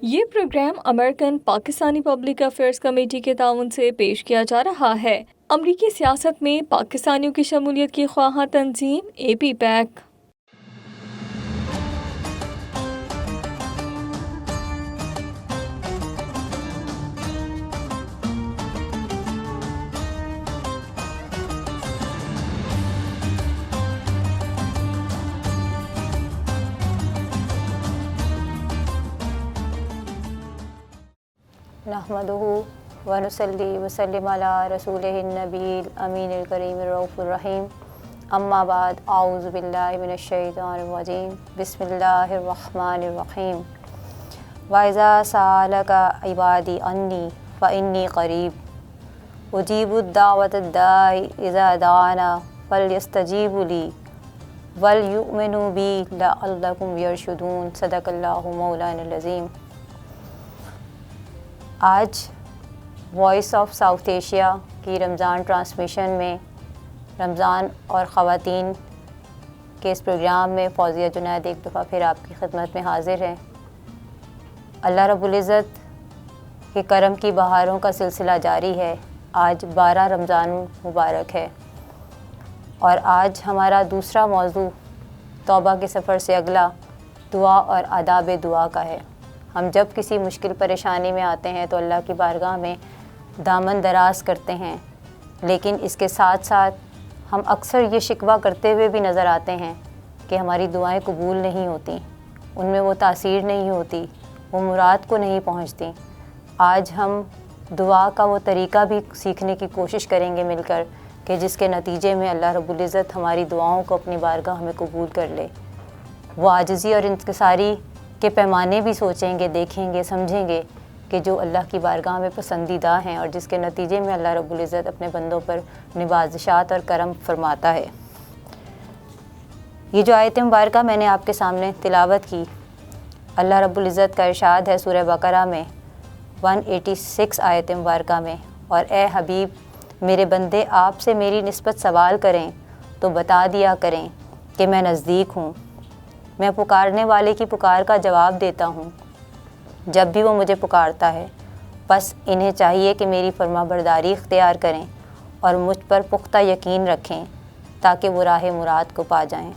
یہ programme American Pakistani public affairs committee کے تعاون سے پیش کیا جا رہا ہے۔ امریکی سیاست میں پاکستانیوں کی شمولیت کی خواہاں تنظیم اے پی پیک۔ نحمدہ ونصلی وسلم علی رسولہ النبی الامین الکریم الرؤوف الرحیم، اما بعد، اعوذ باللہ من الشیطان الرجیم، بسم اللہ الرحمن الرحیم۔ وَإِذَا سَأَلَكَ عِبَادِي عَنِّي فَإِنِّي قَرِيبٌ أُجِيبُ الدَّعْوَةَ الدَّاعِ إِذَا دَعَانِ فَلْيَسْتَجِیبُوا لِی وَلْیُؤْمِنُوا بِی لَعَلَّکُمْ یرشدون۔ صدق اللہ مولانا العظیم۔ آج وائس آف ساؤتھ ایشیا کی رمضان ٹرانسمیشن میں رمضان اور خواتین کے اس پروگرام میں فوزیہ جنید ایک دفعہ پھر آپ کی خدمت میں حاضر ہیں۔ اللہ رب العزت کے کرم کی بہاروں کا سلسلہ جاری ہے۔ آج 12 رمضان مبارک ہے اور آج ہمارا دوسرا موضوع توبہ کے سفر سے اگلا دعا اور آداب دعا کا ہے۔ ہم جب کسی مشکل پریشانی میں آتے ہیں تو اللہ کی بارگاہ میں دامن دراز کرتے ہیں، لیکن اس کے ساتھ ساتھ ہم اکثر یہ شکوہ کرتے ہوئے بھی نظر آتے ہیں کہ ہماری دعائیں قبول نہیں ہوتیں، ان میں وہ تاثیر نہیں ہوتی، وہ مراد کو نہیں پہنچتی۔ آج ہم دعا کا وہ طریقہ بھی سیکھنے کی کوشش کریں گے مل کر کہ جس کے نتیجے میں اللہ رب العزت ہماری دعاؤں کو اپنی بارگاہ میں قبول کر لے۔ وہ عاجزی اور انکساری کے پیمانے بھی سوچیں گے، دیکھیں گے، سمجھیں گے کہ جو اللہ کی بارگاہ میں پسندیدہ ہیں اور جس کے نتیجے میں اللہ رب العزت اپنے بندوں پر نوازشات اور کرم فرماتا ہے۔ یہ جو آیت مبارکہ میں نے آپ کے سامنے تلاوت کی، اللہ رب العزت کا ارشاد ہے سورہ بقرہ میں 186 آیت مبارکہ میں، اور اے حبیب میرے بندے آپ سے میری نسبت سوال کریں تو بتا دیا کریں کہ میں نزدیک ہوں، میں پکارنے والے کی پکار کا جواب دیتا ہوں جب بھی وہ مجھے پکارتا ہے۔ بس انہیں چاہیے کہ میری فرما برداری اختیار کریں اور مجھ پر پختہ یقین رکھیں تاکہ وہ راہ مراد کو پا جائیں۔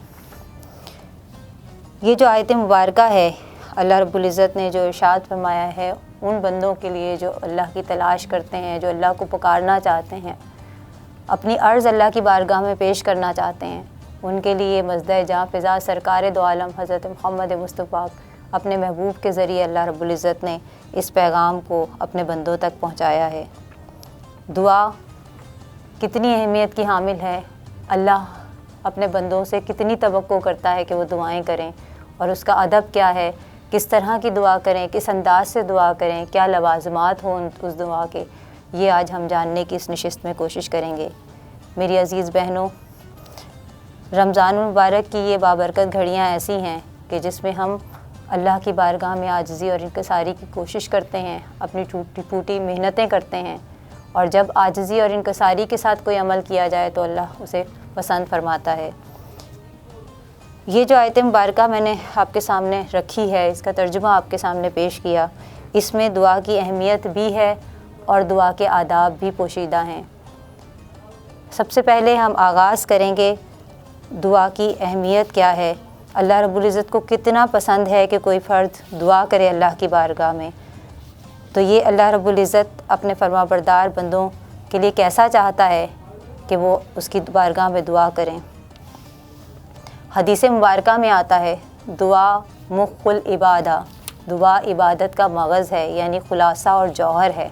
یہ جو آیت مبارکہ ہے، اللہ رب العزت نے جو ارشاد فرمایا ہے ان بندوں کے لیے جو اللہ کی تلاش کرتے ہیں، جو اللہ کو پکارنا چاہتے ہیں، اپنی عرض اللہ کی بارگاہ میں پیش کرنا چاہتے ہیں، ان کے لیے مزدہ جاں فضا سرکار دو عالم حضرت محمد مصطفیٰ اپنے محبوب کے ذریعے اللہ رب العزت نے اس پیغام کو اپنے بندوں تک پہنچایا ہے۔ دعا کتنی اہمیت کی حامل ہے، اللہ اپنے بندوں سے کتنی توقع کرتا ہے کہ وہ دعائیں کریں، اور اس کا ادب کیا ہے، کس طرح کی دعا کریں، کس انداز سے دعا کریں، کیا لوازمات ہوں اس دعا کے، یہ آج ہم جاننے کی اس نشست میں کوشش کریں گے۔ میری عزیز بہنوں، رمضان المبارک کی یہ بابرکت گھڑیاں ایسی ہیں کہ جس میں ہم اللہ کی بارگاہ میں عاجزی اور انکساری کی کوشش کرتے ہیں، اپنی ٹوٹی پھوٹی محنتیں کرتے ہیں، اور جب عاجزی اور انکساری کے ساتھ کوئی عمل کیا جائے تو اللہ اسے پسند فرماتا ہے۔ یہ جو آیت مبارکہ میں نے آپ کے سامنے رکھی ہے، اس کا ترجمہ آپ کے سامنے پیش کیا، اس میں دعا کی اہمیت بھی ہے اور دعا کے آداب بھی پوشیدہ ہیں۔ سب سے پہلے ہم آغاز کریں گے دعا کی اہمیت کیا ہے، اللہ رب العزت کو کتنا پسند ہے کہ کوئی فرد دعا کرے اللہ کی بارگاہ میں، تو یہ اللہ رب العزت اپنے فرما بردار بندوں کے لیے کیسا چاہتا ہے کہ وہ اس کی بارگاہ میں دعا کریں۔ حدیث مبارکہ میں آتا ہے دعا مخ العبادہ، دعا عبادت کا مغز ہے، یعنی خلاصہ اور جوہر ہے۔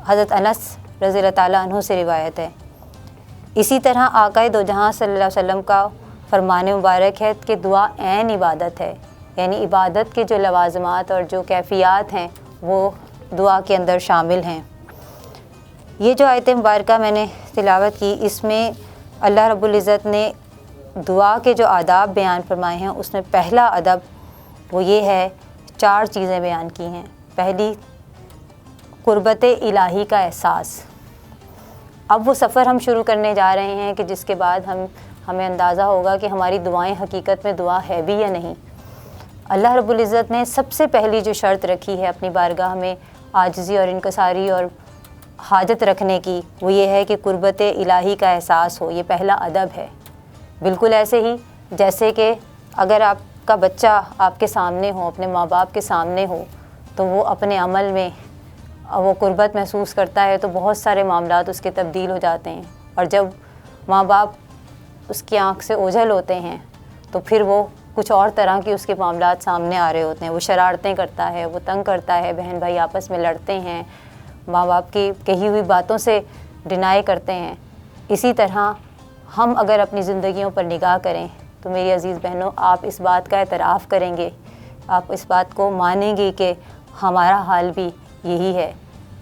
حضرت انس رضی اللہ تعالیٰ عنہ سے روایت ہے۔ اسی طرح آقائے دو جہاں صلی اللہ علیہ وسلم کا فرمان مبارک ہے کہ دعا عین عبادت ہے، یعنی عبادت کے جو لوازمات اور جو کیفیات ہیں وہ دعا کے اندر شامل ہیں۔ یہ جو آیت مبارکہ میں نے تلاوت کی، اس میں اللہ رب العزت نے دعا کے جو آداب بیان فرمائے ہیں، اس میں پہلا ادب وہ یہ ہے، 4 چیزیں بیان کی ہیں۔ پہلی، قربت الہی کا احساس۔ اب وہ سفر ہم شروع کرنے جا رہے ہیں کہ جس کے بعد ہمیں اندازہ ہوگا کہ ہماری دعائیں حقیقت میں دعا ہے بھی یا نہیں۔ اللہ رب العزت نے سب سے پہلی جو شرط رکھی ہے اپنی بارگاہ میں عاجزی اور انکساری اور حاجت رکھنے کی، وہ یہ ہے کہ قربت الہی کا احساس ہو۔ یہ پہلا ادب ہے۔ بالکل ایسے ہی جیسے کہ اگر آپ کا بچہ آپ کے سامنے ہو، اپنے ماں باپ کے سامنے ہو، تو وہ اپنے عمل میں وہ قربت محسوس کرتا ہے تو بہت سارے معاملات اس کے تبدیل ہو جاتے ہیں، اور جب ماں باپ اس کی آنکھ سے اوجھل ہوتے ہیں تو پھر وہ کچھ اور طرح کی اس کے معاملات سامنے آ رہے ہوتے ہیں۔ وہ شرارتیں کرتا ہے، وہ تنگ کرتا ہے، بہن بھائی آپس میں لڑتے ہیں، ماں باپ کی کہی ہوئی باتوں سے ڈینائی کرتے ہیں۔ اسی طرح ہم اگر اپنی زندگیوں پر نگاہ کریں تو میری عزیز بہنوں، آپ اس بات کا اعتراف کریں گے، آپ اس بات کو مانیں گے کہ ہمارا حال بھی یہی ہے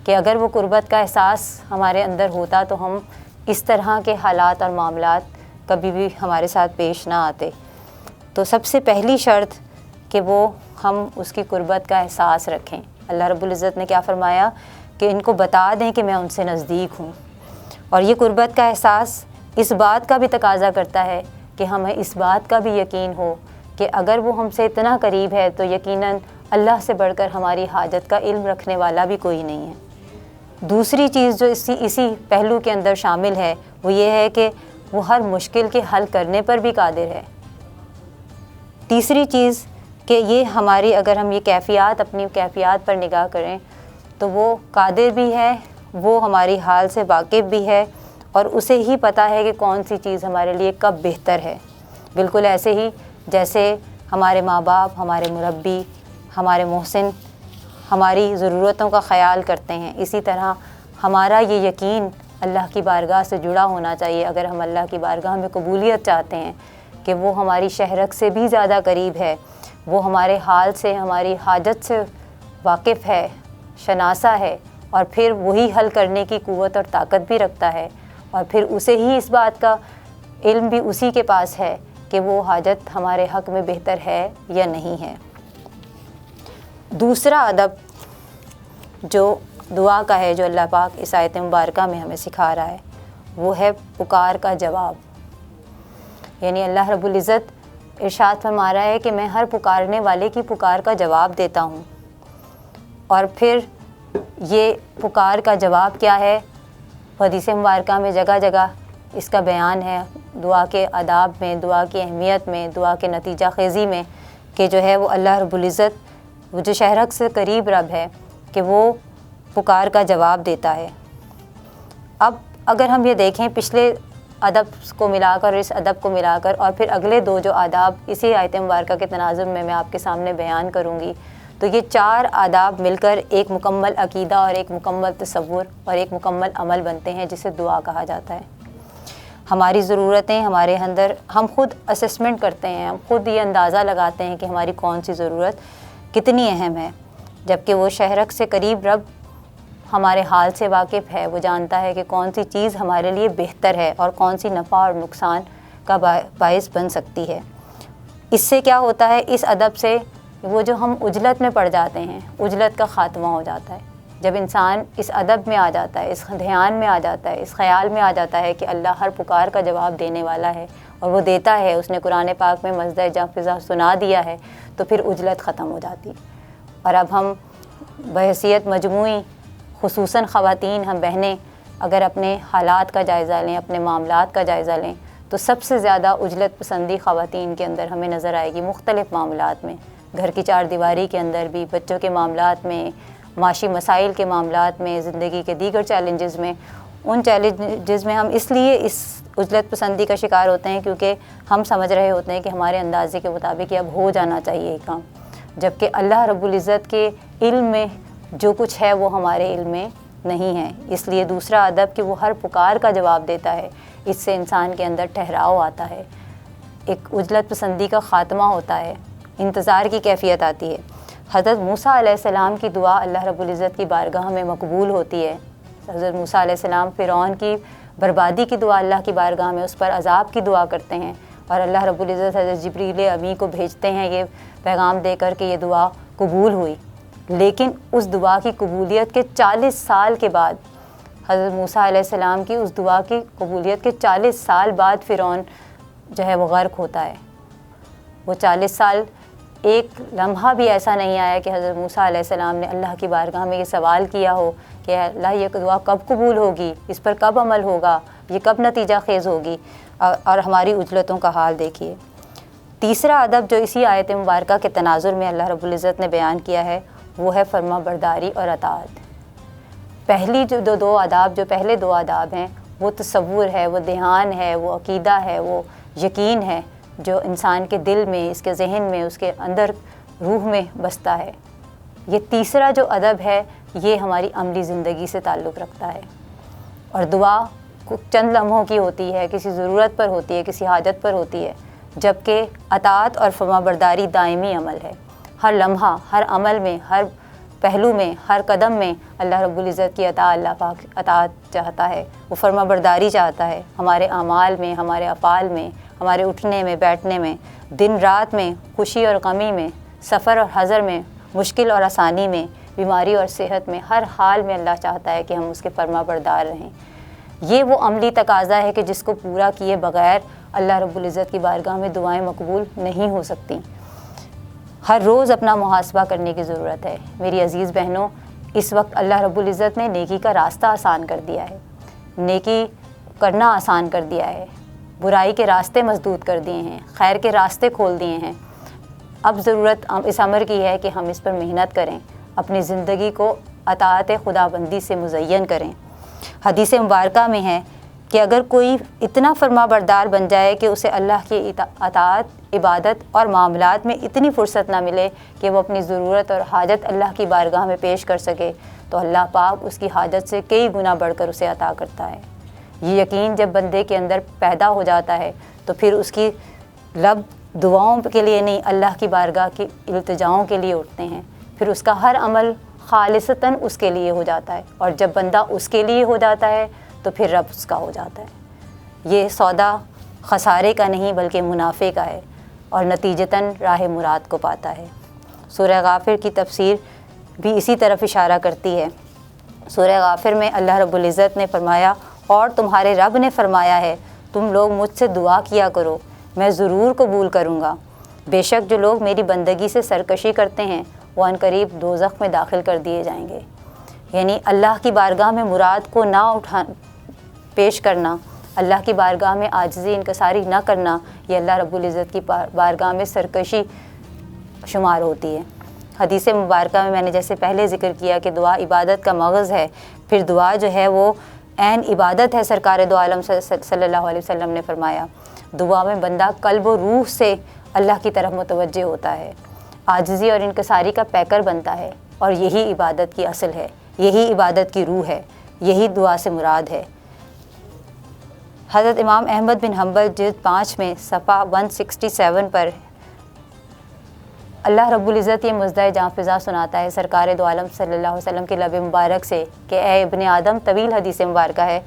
کہ اگر وہ قربت کا احساس ہمارے اندر ہوتا تو ہم اس طرح کے حالات اور معاملات کبھی بھی ہمارے ساتھ پیش نہ آتے۔ تو سب سے پہلی شرط کہ وہ ہم اس کی قربت کا احساس رکھیں۔ اللہ رب العزت نے کیا فرمایا کہ ان کو بتا دیں کہ میں ان سے نزدیک ہوں، اور یہ قربت کا احساس اس بات کا بھی تقاضا کرتا ہے کہ ہمیں اس بات کا بھی یقین ہو کہ اگر وہ ہم سے اتنا قریب ہے تو یقیناً اللہ سے بڑھ کر ہماری حاجت کا علم رکھنے والا بھی کوئی نہیں ہے۔ دوسری چیز جو اسی پہلو کے اندر شامل ہے وہ یہ ہے کہ وہ ہر مشکل کے حل کرنے پر بھی قادر ہے۔ تیسری چیز کہ یہ ہماری اگر ہم یہ کیفیات اپنی کیفیات پر نگاہ کریں تو وہ قادر بھی ہے، وہ ہماری حال سے واقف بھی ہے، اور اسے ہی پتہ ہے کہ کون سی چیز ہمارے لیے کب بہتر ہے۔ بالکل ایسے ہی جیسے ہمارے ماں باپ، ہمارے مربی، ہمارے محسن ہماری ضرورتوں کا خیال کرتے ہیں، اسی طرح ہمارا یہ یقین اللہ کی بارگاہ سے جڑا ہونا چاہیے۔ اگر ہم اللہ کی بارگاہ میں قبولیت چاہتے ہیں کہ وہ ہماری شہرک سے بھی زیادہ قریب ہے، وہ ہمارے حال سے، ہماری حاجت سے واقف ہے، شناسا ہے، اور پھر وہی حل کرنے کی قوت اور طاقت بھی رکھتا ہے، اور پھر اسے ہی اس بات کا علم بھی اسی کے پاس ہے کہ وہ حاجت ہمارے حق میں بہتر ہے یا نہیں ہے۔ دوسرا ادب جو دعا کا ہے، جو اللہ پاک اس آیت مبارکہ میں ہمیں سکھا رہا ہے، وہ ہے پکار کا جواب۔ یعنی اللہ رب العزت ارشاد فرما رہا ہے کہ میں ہر پکارنے والے کی پکار کا جواب دیتا ہوں، اور پھر یہ پکار کا جواب کیا ہے، حدیث مبارکہ میں جگہ جگہ اس کا بیان ہے، دعا کے آداب میں، دعا کی اہمیت میں، دعا کے نتیجہ خیزی میں، کہ جو ہے وہ اللہ رب العزت وہ جو شہرک سے قریب رب ہے کہ وہ پکار کا جواب دیتا ہے۔ اب اگر ہم یہ دیکھیں پچھلے ادب کو ملا کر، اس ادب کو ملا کر، اور پھر اگلے دو جو آداب اسی آیت مبارکہ کے تناظر میں آپ کے سامنے بیان کروں گی، تو یہ چار آداب مل کر ایک مکمل عقیدہ اور ایک مکمل تصور اور ایک مکمل عمل بنتے ہیں جسے دعا کہا جاتا ہے۔ ہماری ضرورتیں ہمارے اندر ہم خود اسسمنٹ کرتے ہیں، ہم خود یہ اندازہ لگاتے ہیں کہ ہماری کون سی ضرورت کتنی اہم ہے، جبکہ وہ شہرک سے قریب رب ہمارے حال سے واقف ہے، وہ جانتا ہے کہ کون سی چیز ہمارے لیے بہتر ہے اور کون سی نفع اور نقصان کا باعث بن سکتی ہے۔ اس سے کیا ہوتا ہے، اس ادب سے وہ جو ہم عجلت میں پڑ جاتے ہیں، عجلت کا خاتمہ ہو جاتا ہے۔ جب انسان اس ادب میں آ جاتا ہے، اس دھیان میں آ جاتا ہے، اس خیال میں آ جاتا ہے کہ اللہ ہر پکار کا جواب دینے والا ہے اور وہ دیتا ہے، اس نے قرآن پاک میں مصدر جاء فضا سنا دیا ہے، تو پھر عجلت ختم ہو جاتی ہے۔ اور اب ہم بحیثیت مجموعی، خصوصاً خواتین، ہم بہنیں اگر اپنے حالات کا جائزہ لیں، اپنے معاملات کا جائزہ لیں، تو سب سے زیادہ عجلت پسندی خواتین کے اندر ہمیں نظر آئے گی، مختلف معاملات میں، گھر کی چار دیواری کے اندر بھی، بچوں کے معاملات میں، معاشی مسائل کے معاملات میں، زندگی کے دیگر چیلنجز میں۔ ان چیلنجز میں ہم اس لیے اس عجلت پسندی کا شکار ہوتے ہیں کیونکہ ہم سمجھ رہے ہوتے ہیں کہ ہمارے اندازے کے مطابق یہ اب ہو جانا چاہیے یہ کام، جبکہ اللہ رب العزت کے علم میں جو کچھ ہے وہ ہمارے علم میں نہیں ہے۔ اس لیے دوسرا ادب کہ وہ ہر پکار کا جواب دیتا ہے، اس سے انسان کے اندر ٹھہراؤ آتا ہے، ایک عجلت پسندی کا خاتمہ ہوتا ہے، انتظار کی کیفیت آتی ہے۔ حضرت موسیٰ علیہ السلام کی دعا اللہ رب العزت کی بارگاہ میں مقبول ہوتی ہے۔ حضرت موسیٰ علیہ السلام فرعون کی بربادی کی دعا اللہ کی بارگاہ میں، اس پر عذاب کی دعا کرتے ہیں، اور اللہ رب العزت حضرت جبریل امی کو بھیجتے ہیں یہ پیغام دے کر کہ یہ دعا قبول ہوئی۔ لیکن اس دعا کی قبولیت کے 40 سال کے بعد، حضرت موسیٰ علیہ السلام کی اس دعا کی قبولیت کے 40 سال بعد فرعون جو ہے وہ غرق ہوتا ہے۔ وہ 40 سال ایک لمحہ بھی ایسا نہیں آیا کہ حضرت موسیٰ علیہ السلام نے اللہ کی بارگاہ میں یہ سوال کیا ہو کہ اللہ یہ دعا کب قبول ہوگی، اس پر کب عمل ہوگا، یہ کب نتیجہ خیز ہوگی، اور ہماری اجلتوں کا حال دیکھیے۔ تیسرا ادب جو اسی آیت مبارکہ کے تناظر میں اللہ رب العزت نے بیان کیا ہے وہ ہے فرما برداری اور اطاعت۔ پہلی جو پہلے دو آداب ہیں وہ تصور ہے، وہ دھیان ہے، وہ عقیدہ ہے، وہ یقین ہے جو انسان کے دل میں، اس کے ذہن میں، اس کے اندر روح میں بستا ہے۔ یہ تیسرا جو ادب ہے یہ ہماری عملی زندگی سے تعلق رکھتا ہے، اور دعا چند لمحوں کی ہوتی ہے، کسی ضرورت پر ہوتی ہے، کسی حاجت پر ہوتی ہے، جبکہ اطاعت اور فرما برداری دائمی عمل ہے۔ ہر لمحہ، ہر عمل میں، ہر پہلو میں، ہر قدم میں اللہ رب العزت کی اللہ پاک اطاعت چاہتا ہے، وہ فرما برداری چاہتا ہے، ہمارے اعمال میں، ہمارے افعال میں، ہمارے اٹھنے میں، بیٹھنے میں، دن رات میں، خوشی اور غمی میں، سفر اور حضر میں، مشکل اور آسانی میں، بیماری اور صحت میں، ہر حال میں اللہ چاہتا ہے کہ ہم اس کے فرما بردار رہیں۔ یہ وہ عملی تقاضا ہے کہ جس کو پورا کیے بغیر اللہ رب العزت کی بارگاہ میں دعائیں مقبول نہیں ہو سکتی۔ ہر روز اپنا محاسبہ کرنے کی ضرورت ہے۔ میری عزیز بہنوں، اس وقت اللہ رب العزت نے نیکی کا راستہ آسان کر دیا ہے، نیکی کرنا آسان کر دیا ہے، برائی کے راستے مسدود کر دیے ہیں، خیر کے راستے کھول دیے ہیں۔ اب ضرورت اس امر کی ہے کہ ہم اس پر محنت کریں، اپنی زندگی کو اطاعت خدا بندی سے مزین کریں۔ حدیث مبارکہ میں ہے کہ اگر کوئی اتنا فرما بردار بن جائے کہ اسے اللہ کی اطاعت، عبادت اور معاملات میں اتنی فرصت نہ ملے کہ وہ اپنی ضرورت اور حاجت اللہ کی بارگاہ میں پیش کر سکے، تو اللہ پاک اس کی حاجت سے کئی گنا بڑھ کر اسے عطا کرتا ہے۔ یہ یقین جب بندے کے اندر پیدا ہو جاتا ہے تو پھر اس کی لب دعاؤں کے لیے نہیں، اللہ کی بارگاہ کی التجاؤں کے لیے اٹھتے ہیں، پھر اس کا ہر عمل خالصتاً اس کے لیے ہو جاتا ہے، اور جب بندہ اس کے لیے ہو جاتا ہے تو پھر رب اس کا ہو جاتا ہے۔ یہ سودا خسارے کا نہیں بلکہ منافع کا ہے، اور نتیجتاً راہ مراد کو پاتا ہے۔ سورہ غافر کی تفسیر بھی اسی طرف اشارہ کرتی ہے۔ سورہ غافر میں اللہ رب العزت نے فرمایا، اور تمہارے رب نے فرمایا ہے تم لوگ مجھ سے دعا کیا کرو، میں ضرور قبول کروں گا۔ بے شک جو لوگ میری بندگی سے سرکشی کرتے ہیں وہ عنقریب دوزخ میں داخل کر دیے جائیں گے۔ یعنی اللہ کی بارگاہ میں مراد کو نہ پیش کرنا، اللہ کی بارگاہ میں عاجزی انکساری نہ کرنا، یہ اللہ رب العزت کی بارگاہ میں سرکشی شمار ہوتی ہے۔ حدیث مبارکہ میں نے جیسے پہلے ذکر کیا کہ دعا عبادت کا مغز ہے، پھر دعا جو ہے وہ عین عبادت ہے۔ سرکار دو عالم صلی اللہ علیہ وسلم نے فرمایا دعا میں بندہ قلب و روح سے اللہ کی طرف متوجہ ہوتا ہے، عاجزی اور انکساری کا پیکر بنتا ہے، اور یہی عبادت کی اصل ہے، یہی عبادت کی روح ہے، یہی دعا سے مراد ہے۔ حضرت امام احمد بن حنبل جلد 5 میں صفحہ 167 پر اللہ رب العزت یہ مزدہ جاں فضا سناتا ہے سرکار دو عالم صلی اللہ علیہ وسلم کے لب مبارک سے کہ اے ابن آدم، طویل حدیث مبارکہ ہے،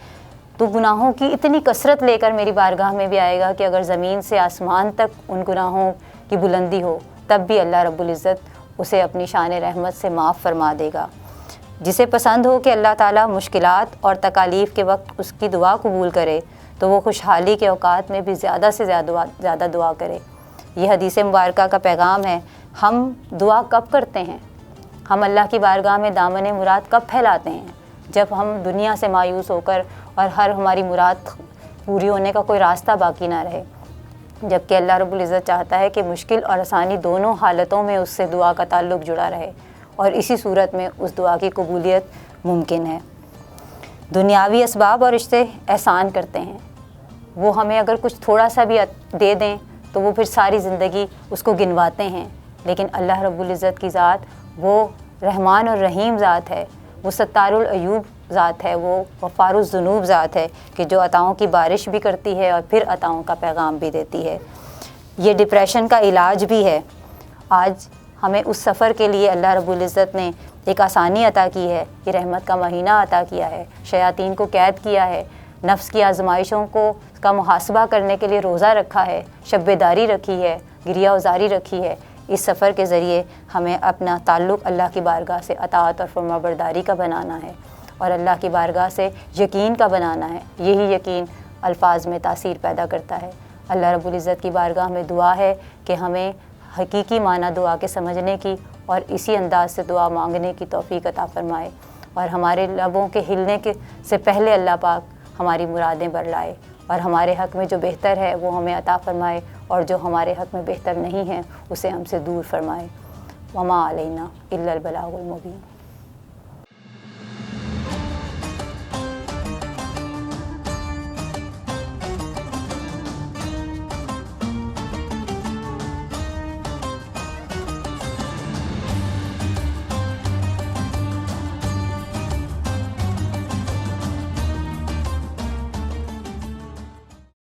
تو گناہوں کی اتنی کثرت لے کر میری بارگاہ میں بھی آئے گا کہ اگر زمین سے آسمان تک ان گناہوں کی بلندی ہو تب بھی اللہ رب العزت اسے اپنی شان رحمت سے معاف فرما دے گا۔ جسے پسند ہو کہ اللہ تعالیٰ مشکلات اور تکالیف کے وقت اس کی دعا قبول کرے تو وہ خوشحالی کے اوقات میں بھی زیادہ سے زیادہ دعا کرے۔ یہ حدیث مبارکہ کا پیغام ہے۔ ہم دعا کب کرتے ہیں؟ ہم اللہ کی بارگاہ میں دامن مراد کب پھیلاتے ہیں؟ جب ہم دنیا سے مایوس ہو کر اور ہر ہماری مراد پوری ہونے کا کوئی راستہ باقی نہ رہے، جبکہ اللہ رب العزت چاہتا ہے کہ مشکل اور آسانی دونوں حالتوں میں اس سے دعا کا تعلق جڑا رہے، اور اسی صورت میں اس دعا کی قبولیت ممکن ہے۔ دنیاوی اسباب اور رشتے احسان کرتے ہیں، وہ ہمیں اگر کچھ تھوڑا سا بھی دے دیں تو وہ پھر ساری زندگی اس کو گنواتے ہیں، لیکن اللہ رب العزت کی ذات وہ رحمان اور رحیم ذات ہے، وہ ستار العیوب ذات ہے، وہ غفار الذنوب ذات ہے کہ جو عطاؤں کی بارش بھی کرتی ہے اور پھر عطاؤں کا پیغام بھی دیتی ہے۔ یہ ڈپریشن کا علاج بھی ہے۔ آج ہمیں اس سفر کے لیے اللہ رب العزت نے ایک آسانی عطا کی ہے، یہ رحمت کا مہینہ عطا کیا ہے، شیاطین کو قید کیا ہے، نفس کی آزمائشوں کا محاسبہ کرنے کے لیے روزہ رکھا ہے، شب بیداری رکھی ہے، گریہ وزاری رکھی ہے۔ اس سفر کے ذریعے ہمیں اپنا تعلق اللہ کی بارگاہ سے اطاعت اور فرما برداری کا بنانا ہے، اور اللہ کی بارگاہ سے یقین کا بنانا ہے۔ یہی یقین الفاظ میں تاثیر پیدا کرتا ہے۔ اللہ رب العزت کی بارگاہ میں دعا ہے کہ ہمیں حقیقی معنی دعا کے سمجھنے کی اور اسی انداز سے دعا مانگنے کی توفیق عطا فرمائے، اور ہمارے لبوں کے ہلنے سے پہلے اللہ پاک ہماری مرادیں برلائے، اور ہمارے حق میں جو بہتر ہے وہ ہمیں عطا فرمائے، اور جو ہمارے حق میں بہتر نہیں ہے اسے ہم سے دور فرمائے۔ وما علینا الا البلاغ المبین۔